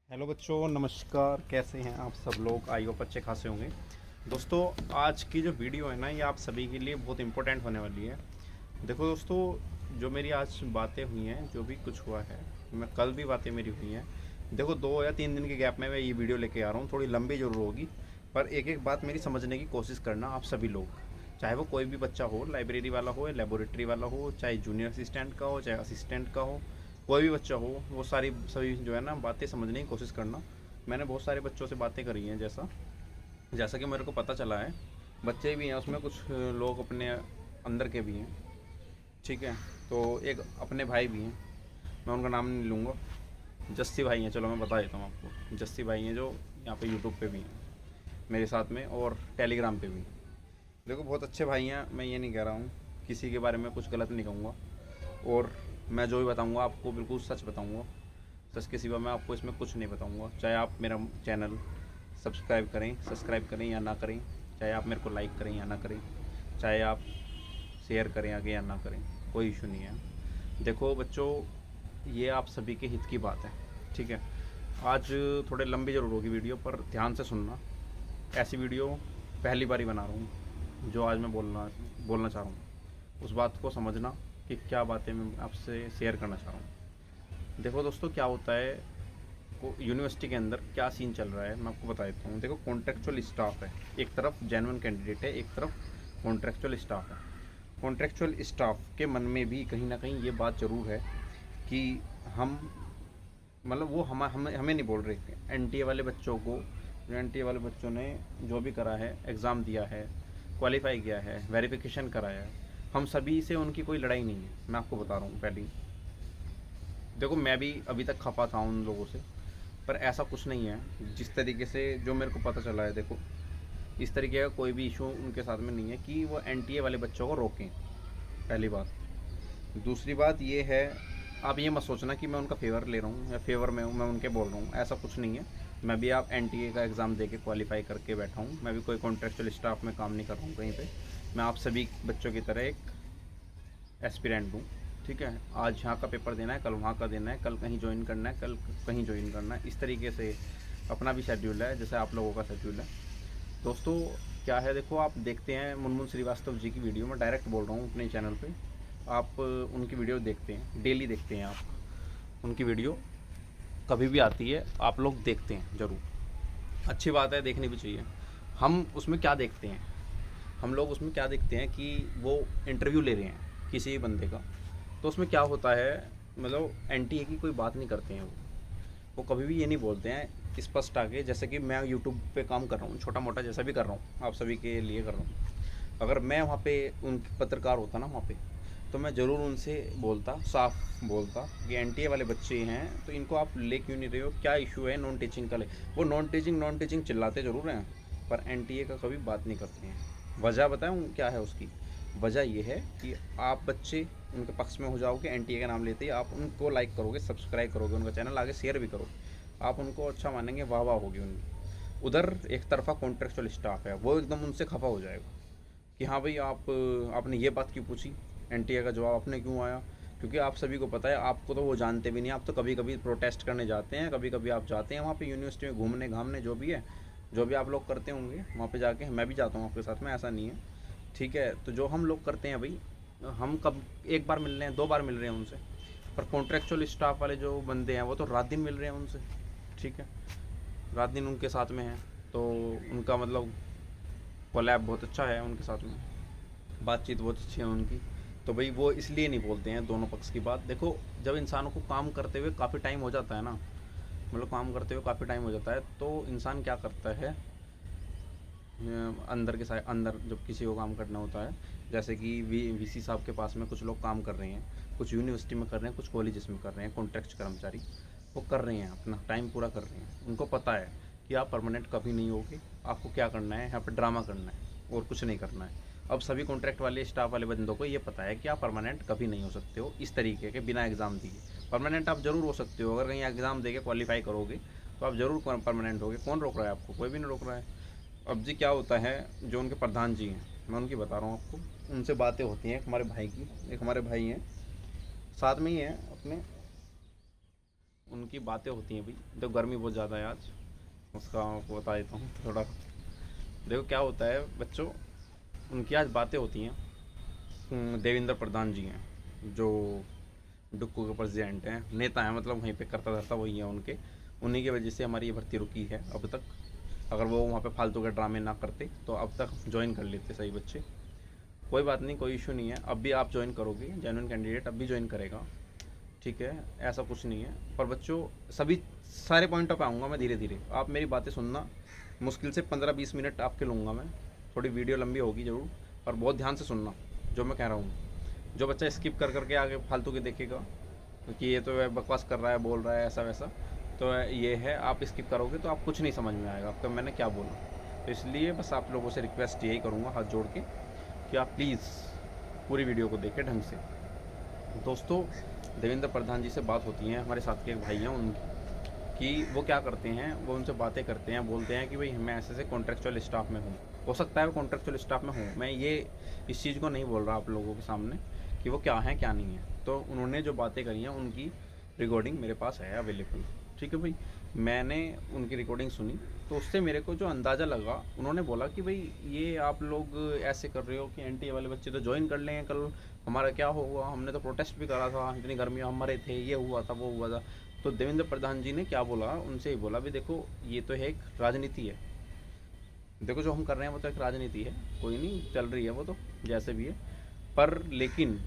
Hello बच्चों, नमस्कार। कैसे हैं आप सब लोग? आई होप अच्छे खासे होंगे। दोस्तों, आज की जो वीडियो है ना, ये आप सभी के लिए बहुत इम्पोर्टेंट होने वाली है। देखो दोस्तों, जो मेरी आज बातें हुई हैं, जो भी कुछ हुआ है, मैं कल भी बातें मेरी हुई हैं। देखो, 2 या 3 दिन के गैप में मैं ये वीडियो लेके आ रहा हूँ। थोड़ी लंबी ज़रूर होगी, पर एक एक बात मेरी समझने की कोशिश करना आप सभी लोग। चाहे वो कोई भी बच्चा हो, लाइब्रेरी वाला हो या लेबोरेटरी वाला हो, चाहे जूनियर असिस्टेंट का हो, चाहे असिस्टेंट का हो, कोई भी बच्चा हो, वो सारी सभी जो है ना बातें समझने की कोशिश करना। मैंने बहुत सारे बच्चों से बातें करी हैं, जैसा जैसा कि मेरे को पता चला है। बच्चे भी हैं उसमें, कुछ लोग अपने अंदर के भी हैं। ठीक है, तो एक अपने भाई भी हैं, मैं उनका नाम नहीं लूँगा। जस्सी भाई हैं, चलो मैं बता देता हूँ आपको। जस्सी भाई हैं जो यहाँ पे यूट्यूब पे भी हैं मेरे साथ में, और टेलीग्राम पे भी। देखो, बहुत अच्छे भाई हैं, मैं ये नहीं कह रहा हूँ, किसी के बारे में कुछ गलत नहीं कहूँगा। और मैं जो भी बताऊँगा आपको बिल्कुल सच बताऊँगा। सच के सिवा मैं आपको इसमें कुछ नहीं बताऊँगा। चाहे आप मेरा चैनल सब्सक्राइब करें या ना करें, चाहे आप मेरे को लाइक करें या ना करें, चाहे आप शेयर करें आगे या ना करें, कोई इशू नहीं है। देखो बच्चों, ये आप सभी के हित की बात है। ठीक है, आज थोड़े लंबी ज़रूर होगी वीडियो, पर ध्यान से सुनना। ऐसी वीडियो पहली बार ही बना रहा हूँ। जो आज मैं बोलना चाह रहा हूँ, उस बात को समझना कि क्या बातें मैं आपसे शेयर करना चाह रहा हूँ। देखो दोस्तों, क्या होता है, को यूनिवर्सिटी के अंदर क्या सीन चल रहा है, मैं आपको बता देता हूँ। देखो, कॉन्ट्रेक्चुअल स्टाफ है, एक तरफ जेन्युइन कैंडिडेट है, एक तरफ कॉन्ट्रेक्चुअल स्टाफ है। कॉन्ट्रेक्चुअल स्टाफ के मन में भी कहीं ना कहीं ये बात ज़रूर है कि हम, मतलब वो हमें नहीं बोल रहे। एनटीए वाले बच्चों को, जो एनटीए वाले बच्चों ने जो भी करा है, एग्ज़ाम दिया है, क्वालिफाई किया है, वेरिफिकेशन कराया है, हम सभी से उनकी कोई लड़ाई नहीं है। मैं आपको बता रहा हूँ पहले ही। देखो, मैं भी अभी तक खफा था उन लोगों से, पर ऐसा कुछ नहीं है। जिस तरीके से जो मेरे को पता चला है, देखो, इस तरीके का कोई भी इशू उनके साथ में नहीं है कि वो एनटीए वाले बच्चों को रोकें। पहली बात। दूसरी बात ये है, आप ये मत सोचना कि मैं उनका फेवर ले रहा हूँ या फेवर में हूँ, मैं उनके बोल रहा हूँ, ऐसा कुछ नहीं है। मैं भी आप एनटीए का एग्ज़ाम दे के क्वालिफाई करके बैठा हूँ। मैं भी कोई कॉन्ट्रेक्चुअल स्टाफ में काम नहीं कर रहा हूँ कहीं पे। मैं आप सभी बच्चों की तरह एक एस्पिरेंट हूँ। ठीक है, आज यहाँ का पेपर देना है, कल वहाँ का देना है, कल कहीं ज्वाइन करना है, कल कहीं ज्वाइन करना है। इस तरीके से अपना भी शेड्यूल है, जैसे आप लोगों का शेड्यूल है। दोस्तों, क्या है, देखो, आप देखते हैं मुनमुन श्रीवास्तव जी की वीडियो, मैं डायरेक्ट बोल रहा हूँ अपने चैनल पे। आप उनकी वीडियो देखते हैं, डेली देखते हैं आप उनकी वीडियो, कभी भी आती है, आप लोग देखते हैं ज़रूर। अच्छी बात है, देखनी भी चाहिए। हम उसमें क्या देखते हैं, हम लोग उसमें क्या देखते हैं कि वो इंटरव्यू ले रहे हैं किसी बंदे का, तो उसमें क्या होता है, मतलब एनटीए की कोई बात नहीं करते हैं वो कभी भी ये नहीं बोलते हैं स्पष्ट आके। जैसे कि मैं यूट्यूब पे काम कर रहा हूँ, छोटा मोटा जैसा भी कर रहा हूँ, आप सभी के लिए कर रहा हूँ। अगर मैं वहाँ पे उनके पत्रकार होता ना वहाँ पे, तो मैं ज़रूर उनसे बोलता, साफ बोलता कि एनटीए वाले बच्चे हैं, तो इनको आप ले क्यों नहीं रहे हो, क्या इशू है नॉन टीचिंग का ले। वो नॉन टीचिंग चिल्लाते ज़रूर हैं, पर एनटीए का कभी बात नहीं करते हैं। वजह बताऊँ क्या है उसकी? वजह ये है कि आप बच्चे उनके पक्ष में हो जाओगे। एनटीए का नाम लेते ही आप उनको लाइक करोगे, सब्सक्राइब करोगे, उनका चैनल आगे शेयर भी करोगे, आप उनको अच्छा मानेंगे, वाह वाह होगी उनकी। उधर एक तरफा कॉन्ट्रेक्चुअल स्टाफ है, वो एकदम उनसे खफा हो जाएगा कि हाँ भाई, आपने ये बात क्यों पूछी, एनटीए का जवाब आपने क्यों आया। क्योंकि आप सभी को पता है, आपको तो वो जानते भी नहीं, आप तो कभी कभी प्रोटेस्ट करने जाते हैं, कभी कभी आप जाते हैं वहाँ पे यूनिवर्सिटी में घूमने घामने, जो भी है, जो भी आप लोग करते होंगे वहाँ पे जाके। मैं भी जाता हूँ आपके साथ में, ऐसा नहीं है। ठीक है, तो जो हम लोग करते हैं भाई, हम कब एक बार मिल रहे हैं, 2 बार मिल रहे हैं उनसे, पर कॉन्ट्रेक्चुअल स्टाफ वाले जो बंदे हैं वो तो रात दिन मिल रहे हैं उनसे। ठीक है, रात दिन उनके साथ में हैं, तो उनका मतलब कोलैब बहुत अच्छा है उनके साथ में, बातचीत बहुत अच्छी है उनकी। तो भाई वो इसलिए नहीं बोलते हैं दोनों पक्ष की बात। देखो, जब इंसानों को काम करते हुए काफ़ी टाइम हो जाता है ना, मतलब काम करते हुए काफ़ी टाइम हो जाता है, तो इंसान क्या करता है, अंदर के साथ अंदर जब किसी को काम करना होता है, जैसे कि वीसी साहब के पास में कुछ लोग काम कर रहे हैं, कुछ यूनिवर्सिटी में कर रहे हैं, कुछ कॉलेजेस में कर रहे हैं, कॉन्ट्रैक्ट कर्मचारी, वो कर रहे हैं, अपना टाइम पूरा कर रहे हैं। उनको पता है कि आप परमानेंट कभी नहीं होगे, आपको क्या करना है, यहाँ पर ड्रामा करना है और कुछ नहीं करना है। अब सभी कॉन्ट्रैक्ट वाले स्टाफ वाले बंदों को ये पता है कि आप परमानेंट कभी नहीं हो सकते हो इस तरीके के बिना एग्ज़ाम दिए। परमानेंट आप ज़रूर हो सकते हो, अगर कहीं एग्ज़ाम दे के क्वालिफाई करोगे तो आप ज़रूर परमानेंट होगे। कौन रोक रहा है आपको? कोई भी नहीं रोक रहा है। अब जी क्या होता है, जो उनके प्रधान जी हैं, मैं उनकी बता रहा हूँ आपको, उनसे बातें होती हैं एक हमारे भाई की, एक हमारे भाई हैं, साथ में ही हैं अपने, उनकी बातें होती हैं भाई। देखो गर्मी बहुत ज़्यादा है आज, उसका आपको बता देता हूँ थोड़ा। देखो क्या होता है बच्चों, उनकी आज बातें होती हैं। देवेंद्र प्रधान जी हैं जो डुक्कू के प्रेसिडेंट हैं, नेता हैं, मतलब वहीं पे करता धरता वही है उनके। उन्हीं की वजह से हमारी ये भर्ती रुकी है अब तक। अगर वो वहाँ पे फालतू के ड्रामे ना करते तो अब तक ज्वाइन कर लेते सही बच्चे। कोई बात नहीं, कोई इशू नहीं है, अब भी आप ज्वाइन करोगे, जेन्युइन कैंडिडेट अब भी ज्वाइन करेगा, ठीक है, ऐसा कुछ नहीं है। पर बच्चों सभी सारे पॉइंटों पे आऊँगा मैं धीरे धीरे, आप मेरी बातें सुनना। मुश्किल से 15-20 मिनट आपके लूँगा मैं, थोड़ी वीडियो लंबी होगी ज़रूर, पर बहुत ध्यान से सुनना जो मैं कह रहा हूँ। जो बच्चा स्किप कर करके आगे फालतू के देखेगा क्योंकि ये तो बकवास कर रहा है, बोल रहा है ऐसा वैसा, तो ये है, आप स्किप करोगे तो आप कुछ नहीं समझ में आएगा आपका मैंने क्या बोला। तो इसलिए बस आप लोगों से रिक्वेस्ट यही करूँगा हाथ जोड़ के कि आप प्लीज़ पूरी वीडियो को देखें ढंग से। दोस्तों देवेंद्र प्रधान जी से बात होती है, हमारे साथ के एक भाई हैं उनकी, कि वो क्या करते हैं, वो उनसे बातें करते हैं, बोलते हैं कि भाई मैं ऐसे से कॉन्ट्रेक्चुअल स्टाफ में हूँ। हो सकता है वो कॉन्ट्रेक्चुअल स्टाफ में हूँ, मैं ये इस चीज़ को नहीं बोल रहा आप लोगों के सामने कि वो क्या है क्या नहीं है। तो उन्होंने जो बातें करी हैं उनकी रिकॉर्डिंग मेरे पास है अवेलेबल, ठीक है भाई। मैंने उनकी रिकॉर्डिंग सुनी तो उससे मेरे को जो अंदाज़ा लगा, उन्होंने बोला कि भाई ये आप लोग ऐसे कर रहे हो कि एनटीए वाले बच्चे तो ज्वाइन कर लेंगे, कल हमारा क्या होगा, हमने तो प्रोटेस्ट भी करा था, इतनी गर्मी में हम मरे थे, ये हुआ था वो हुआ था। तो देवेंद्र प्रधान जी ने क्या बोला, उनसे ही बोला भी देखो ये तो है एक राजनीति है, देखो जो हम कर रहे हैं वो तो एक राजनीति है, कोई नहीं चल रही है वो तो जैसे भी है, पर लेकिन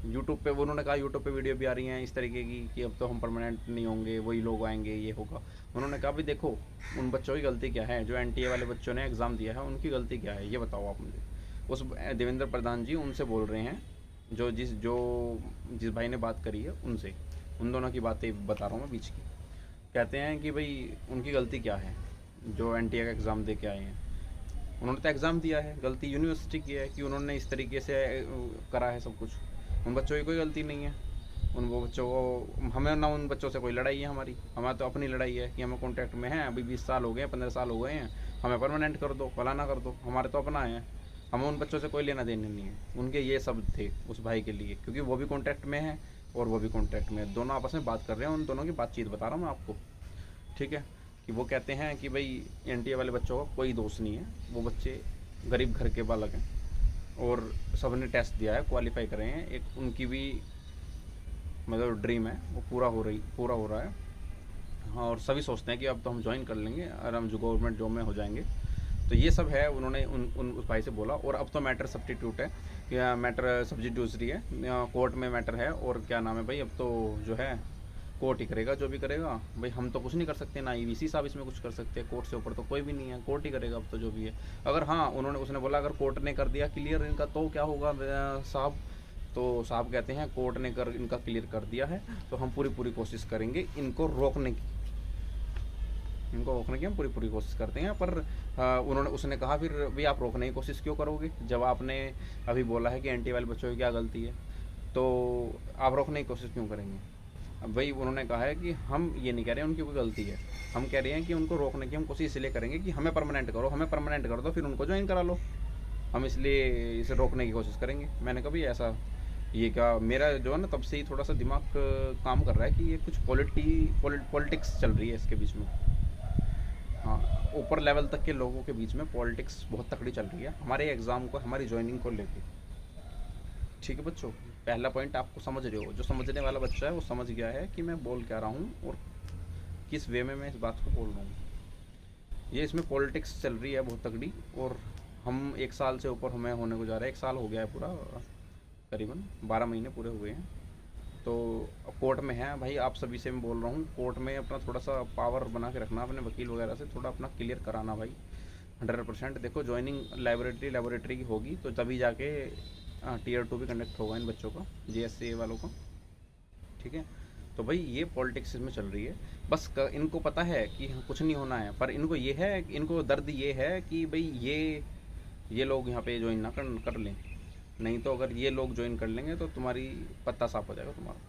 यूट्यूब पे वो उन्होंने कहा यूट्यूब पे वीडियो भी आ रही हैं इस तरीके की कि अब तो हम परमानेंट नहीं होंगे, वही लोग आएंगे, ये होगा। उन्होंने कहा भी देखो उन बच्चों की गलती क्या है, जो एनटीए वाले बच्चों ने एग्ज़ाम दिया है उनकी गलती क्या है, ये बताओ आप मुझे। उस देवेंद्र प्रधान जी उनसे बोल रहे हैं, जिस भाई ने बात करी है उनसे, उन दोनों की बातें बता रहा हूँ मैं बीच की। कहते हैं कि भाई उनकी गलती क्या है जो एनटीए का एग्ज़ाम दे के आए हैं। उन्होंने तो एग्ज़ाम दिया है, गलती यूनिवर्सिटी की है कि उन्होंने इस तरीके से करा है सब कुछ। उन बच्चों की कोई गलती नहीं है, उन वो बच्चों को, हमें ना उन बच्चों से कोई लड़ाई है, हमारी तो अपनी लड़ाई है कि हमें कॉन्टैक्ट में हैं, अभी 20 साल हो गए हैं, 15 साल हो गए हैं, हमें परमानेंट कर दो, फलाना कर दो, हमारे तो अपना है, हमें उन बच्चों से कोई लेना देना नहीं है। उनके ये सब थे उस भाई के लिए, क्योंकि वो भी कॉन्टैक्ट में है और वो भी कॉन्टैक्ट में है, दोनों आपस में बात कर रहे हैं, उन दोनों की बातचीत बता रहा हूँ मैं आपको, ठीक है। कि वो कहते हैं कि भाई एनटीए वाले बच्चों का कोई दोष नहीं है, वो बच्चे गरीब घर के बालक हैं और सब ने टेस्ट दिया है, क्वालिफाई करे हैं, एक उनकी भी मतलब ड्रीम है वो पूरा हो रहा है। हाँ, और सभी सोचते हैं कि अब तो हम ज्वाइन कर लेंगे और हम जो गवर्नमेंट जॉब में हो जाएंगे। तो ये सब है, उन्होंने उस भाई से बोला। और अब तो मैटर सब्स्टिट्यूट है, या मैटर सब्स्टिट्यूटरी है, कोर्ट में मैटर है, और क्या नाम है भाई, अब तो जो है कोर्ट ही करेगा जो भी करेगा भाई, हम तो कुछ नहीं कर सकते, ना ईवीसी साहब इसमें कुछ कर सकते हैं, कोर्ट से ऊपर तो कोई भी नहीं है, कोर्ट ही करेगा अब तो जो भी है। अगर हाँ उसने बोला अगर कोर्ट ने कर दिया क्लियर इनका तो क्या होगा साहब, तो साहब कहते हैं कोर्ट ने इनका क्लियर कर दिया है तो हम पूरी कोशिश करेंगे इनको रोकने की हम पूरी कोशिश करते हैं। पर उसने कहा फिर भाई आप रोकने की कोशिश क्यों करोगे, जब आपने अभी बोला है कि एनटी वाले बच्चों की क्या गलती है, तो आप रोकने की कोशिश क्यों करेंगे। अब भाई उन्होंने कहा है कि हम ये नहीं कह रहे हैं उनकी कोई गलती है, हम कह रहे हैं कि उनको रोकने की हम कोशिश इसलिए करेंगे कि हमें परमानेंट कर दो, फिर उनको ज्वाइन करा लो, हम इसलिए इसे रोकने की कोशिश करेंगे। मैंने कहा भाई ऐसा, ये क्या, मेरा जो है ना तब से ही थोड़ा सा दिमाग काम कर रहा है कि ये कुछ पॉलिटिक्स चल रही है इसके बीच में। हाँ, ऊपर लेवल तक के लोगों के बीच में पॉलिटिक्स बहुत तकड़ी चल रही है हमारे एग्ज़ाम को, हमारी ज्वाइनिंग को लेके, ठीक है बच्चों। पहला पॉइंट आपको समझ रहे हो, जो समझने वाला बच्चा है वो समझ गया है कि मैं बोल क्या रहा हूँ और किस वे में मैं इस बात को बोल रहा हूँ। ये इसमें पॉलिटिक्स चल रही है बहुत तगड़ी, और हम 1 साल से ऊपर हमें होने को जा रहा है, 1 साल हो गया है पूरा, करीबन 12 महीने पूरे हुए हैं। तो कोर्ट में है भाई, आप सभी से मैं बोल रहा हूँ, कोर्ट में अपना थोड़ा सा पावर बना के रखना, अपने वकील वगैरह से थोड़ा अपना क्लियर कराना भाई 100%। देखो ज्वाइनिंग लेबोरेटरी की होगी तो तभी जाके Tier 2 भी कंडक्ट होगा इन बच्चों का, JSA वालों का, ठीक है। तो भाई ये पॉलिटिक्स इसमें चल रही है, बस इनको पता है कि कुछ नहीं होना है, पर इनको ये है, इनको दर्द ये है कि भाई ये लोग यहाँ पे ज्वाइन ना कर लें, नहीं तो अगर ये लोग ज्वाइन कर लेंगे तो तुम्हारी पत्ता साफ हो जाएगा तुम्हारा,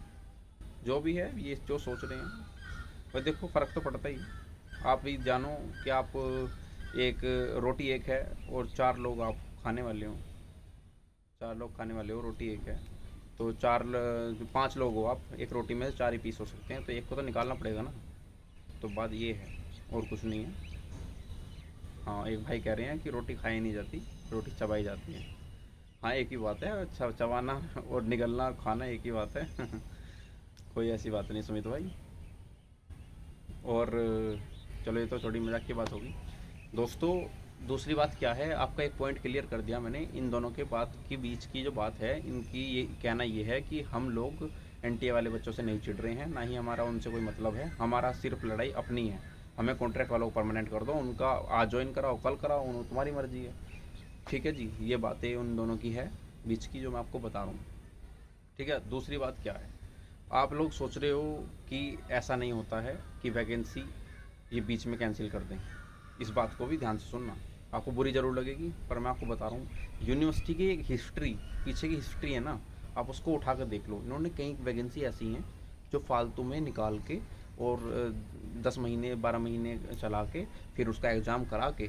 जो भी है ये जो सोच रहे हैं। भाई देखो फ़र्क तो पड़ता ही, आप भी जानो कि आप एक रोटी एक है और 4 लोग आप खाने वाले हो, 4 लोग खाने वाले हो, रोटी एक है, तो 5 लोग हो आप, एक रोटी में से 4 ही पीस हो सकते हैं, तो एक को तो निकालना पड़ेगा ना। तो बात ये है और कुछ नहीं है। हाँ, एक भाई कह रहे हैं कि रोटी खाई नहीं जाती, रोटी चबाई जाती है। हाँ, एक ही बात है, चबाना और निगलना और खाना एक ही बात है। कोई ऐसी बात नहीं सुमित भाई। और चलो, ये तो छोटी मजाक की बात होगी दोस्तों। दूसरी बात क्या है, आपका एक पॉइंट क्लियर कर दिया मैंने। इन दोनों के बात के बीच की जो बात है, इनकी ये कहना ये है कि हम लोग एनटीए वाले बच्चों से नहीं चिढ़ रहे हैं, ना ही हमारा उनसे कोई मतलब है। हमारा सिर्फ लड़ाई अपनी है। हमें कॉन्ट्रैक्ट वालों को परमानेंट कर दो, उनका आज ज्वाइन कराओ, कल कराओ, तुम्हारी मर्जी है। ठीक है जी, ये बातें उन दोनों की है बीच की, जो मैं आपको बता रहा हूँ। ठीक है, दूसरी बात क्या है, आप लोग सोच रहे हो कि ऐसा नहीं होता है कि वैकेंसी ये बीच में कैंसिल कर दें। इस बात को भी ध्यान से सुनना, आपको बुरी ज़रूर लगेगी, पर मैं आपको बता रहा हूँ, यूनिवर्सिटी की एक हिस्ट्री, पीछे की हिस्ट्री है ना, आप उसको उठा कर देख लो। इन्होंने कई वैकेंसी ऐसी हैं जो फालतू में निकाल के और 10 महीने 12 महीने चला के फिर उसका एग्ज़ाम करा के,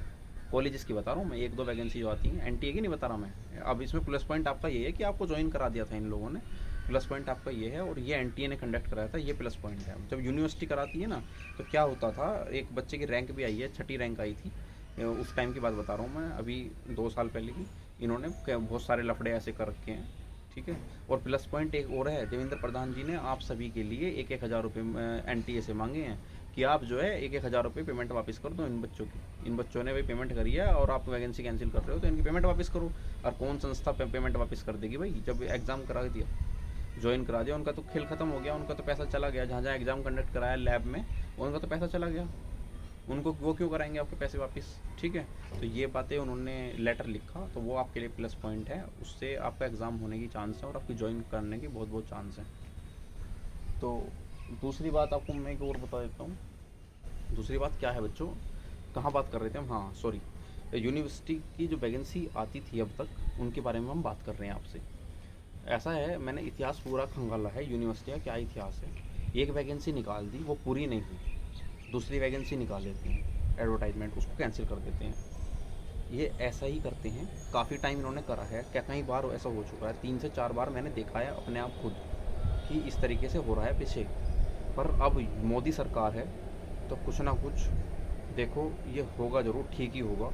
कॉलेजेस की बता रहा हूँ मैं, 1-2 वैकेंसी जो आती हैं, एनटीए की नहीं बता रहा मैं। अब इसमें प्लस पॉइंट आपका ये है कि आपको ज्वाइन करा दिया था इन लोगों ने, प्लस पॉइंट आपका ये है, और ये एनटीए ने कंडक्ट कराया था, ये प्लस पॉइंट है। जब यूनिवर्सिटी कराती है ना, तो क्या होता था, एक बच्चे की रैंक भी आई है, 6ठी रैंक आई थी, उस टाइम की बात बता रहा हूँ मैं, अभी 2 साल पहले की। इन्होंने बहुत सारे लफड़े ऐसे कर रखे हैं। ठीक है, और प्लस पॉइंट एक और है, देवेंद्र प्रधान जी ने आप सभी के लिए 1-1 हज़ार रुपये एनटीए से मांगे हैं कि आप जो है 1-1 हज़ार रुपये पेमेंट वापस कर दो इन बच्चों की। इन बच्चों ने भाई पेमेंट करी है और आप वैकेंसी कैंसिल कर रहे हो, तो इनकी पेमेंट वापस करो। और कौन संस्था पेमेंट वापस कर देगी भाई, जब एग्ज़ाम करा दिया, ज्वाइन करा दिया, उनका तो खेल खत्म हो गया, उनका तो पैसा चला गया। जहाँ जहाँ एग्ज़ाम कंडक्ट कराया लैब में, उनका तो पैसा चला गया, उनको वो क्यों कराएंगे आपके पैसे वापस। ठीक है, तो ये बातें उन्होंने लेटर लिखा, तो वो आपके लिए प्लस पॉइंट है, उससे आपका एग्ज़ाम होने की चांस है और आपकी ज्वाइन करने की बहुत बहुत चांस है। तो दूसरी बात आपको मैं एक और बता देता हूँ। दूसरी बात क्या है बच्चों, कहाँ बात कर रहे थे हम, हाँ सॉरी, यूनिवर्सिटी की जो वैकेंसी आती थी अब तक, उनके बारे में हम बात कर रहे हैं आपसे। ऐसा है, मैंने इतिहास पूरा खंगाला है यूनिवर्सिटी का, क्या इतिहास है। एक वैकेंसी निकाल दी, वो पूरी नहीं हुई, दूसरी वैकेंसी निकाल लेते हैं, एडवर्टाइजमेंट, उसको कैंसिल कर देते हैं। ये ऐसा ही करते हैं, काफ़ी टाइम इन्होंने करा है, क्या कई बार ऐसा हो चुका है, 3 से 4 बार मैंने देखा है अपने आप खुद कि इस तरीके से हो रहा है पीछे। पर अब मोदी सरकार है, तो कुछ ना कुछ देखो, ये होगा ज़रूर, ठीक ही होगा।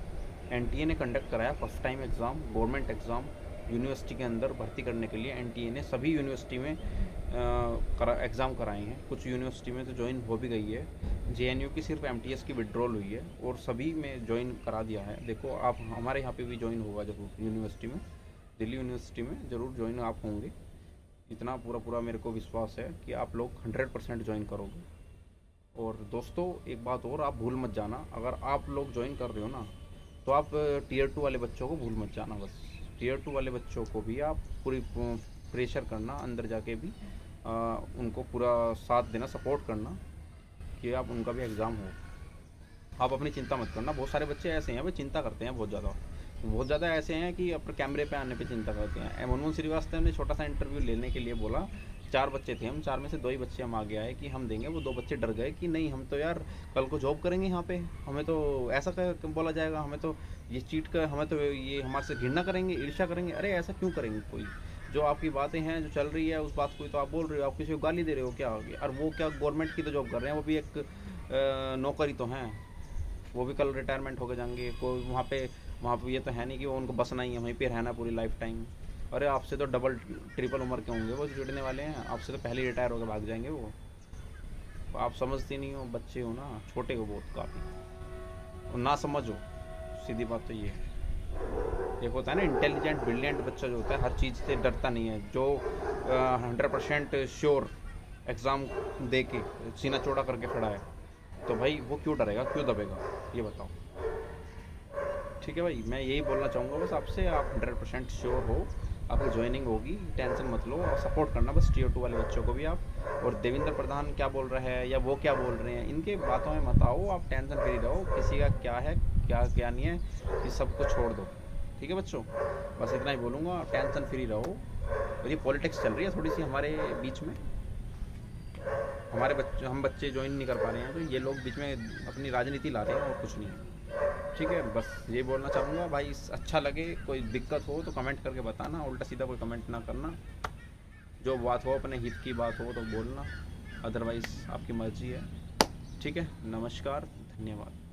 एनटीए ने कंडक्ट कराया first time exam, government exam university के अंदर भर्ती करने के लिए। एनटीए ने सभी यूनिवर्सिटी में एग्ज़ाम कराए हैं, कुछ यूनिवर्सिटी में तो ज्वाइन हो भी गई है। जेएनयू की सिर्फ एमटीएस की विड्रॉल हुई है और सभी में ज्वाइन करा दिया है। देखो आप, हमारे यहाँ पे भी ज्वाइन होगा जरूर यूनिवर्सिटी में, दिल्ली यूनिवर्सिटी में ज़रूर ज्वाइन आप होंगे, इतना पूरा मेरे को विश्वास है कि आप लोग 100% ज्वाइन करोगे। और दोस्तों एक बात और आप भूल मत जाना, अगर आप लोग ज्वाइन कर रहे हो ना, तो आप टीयर 2 वाले बच्चों को भूल मत जाना। बस टीयर 2 वाले बच्चों को भी आप पूरी प्रेशर करना, अंदर जाके भी उनको पूरा साथ देना, सपोर्ट करना कि आप उनका भी एग्ज़ाम हो। आप अपनी चिंता मत करना। बहुत सारे बच्चे ऐसे हैं भाई, चिंता करते हैं बहुत ज़्यादा ऐसे हैं कि अपने कैमरे पे आने पे चिंता करते हैं। मनमोहन श्रीवास्तव ने छोटा सा इंटरव्यू लेने के लिए बोला, 4 बच्चे थे हम, 4 में से 2 ही बच्चे हम आ गया है कि हम देंगे, वो 2 बच्चे डर गए कि नहीं, हम तो यार कल को जॉब करेंगे यहाँ पे, हमें तो ऐसा बोला जाएगा, हमें तो ये चीट कर, हमें तो ये हमारे से घृणा करेंगे, ईर्ष्या करेंगे। अरे ऐसा क्यों करेंगे, कोई जो आपकी बातें हैं जो चल रही है उस बात को तो आप बोल रहे हो, आप किसी को गाली दे रहे हो क्या? और वो क्या गवर्नमेंट की तो जॉब कर रहे हैं, वो भी एक नौकरी तो हैं, वो भी कल रिटायरमेंट होकर जाएंगे। कोई वहाँ पे ये तो है नहीं कि वो उनको बसना ही है, वहीं पे रहना पूरी लाइफ टाइम। अरे आपसे तो डबल ट्रिपल उम्र के होंगे वो जुड़ने वाले हैं, आपसे तो पहले रिटायर होकर भाग जाएंगे वो। आप समझते नहीं हो, बच्चे हो ना, छोटे हो बहुत काफ़ी, और ना समझो, सीधी बात तो ये है। एक होता है ना इंटेलिजेंट ब्रिलियंट बच्चा, जो होता है हर चीज़ से डरता नहीं है, जो 100% श्योर एग्ज़ाम दे के सीना चौड़ा करके खड़ा है, तो भाई वो क्यों डरेगा, क्यों दबेगा, ये बताओ। ठीक है भाई, मैं यही बोलना चाहूँगा बस आपसे, आप 100% श्योर हो, आपकी ज्वाइनिंग होगी, टेंशन मत लो, और सपोर्ट करना बस टीयर 2 वाले बच्चों को भी आप। और देवेंद्र प्रधान क्या बोल रहे हैं या वो क्या बोल रहे हैं, इनके बातों में मत आओ, आप टेंशन फ्री रहो, किसी का क्या है क्या नहीं है, इस सबको छोड़ दो। ठीक है बच्चों, बस इतना ही बोलूँगा, टेंशन फ्री रहो। और ये पॉलिटिक्स चल रही है थोड़ी सी हमारे बीच में, हम बच्चे ज्वाइन नहीं कर पा रहे हैं, तो ये लोग बीच में अपनी राजनीति ला रहे हैं और कुछ नहीं। ठीक है, बस ये बोलना चाहूँगा भाई। अच्छा लगे, कोई दिक्कत हो तो कमेंट करके बताना, उल्टा सीधा कोई कमेंट ना करना। जो बात हो अपने हित की बात हो तो बोलना, अदरवाइज़ आपकी मर्ज़ी है। ठीक है, नमस्कार, धन्यवाद।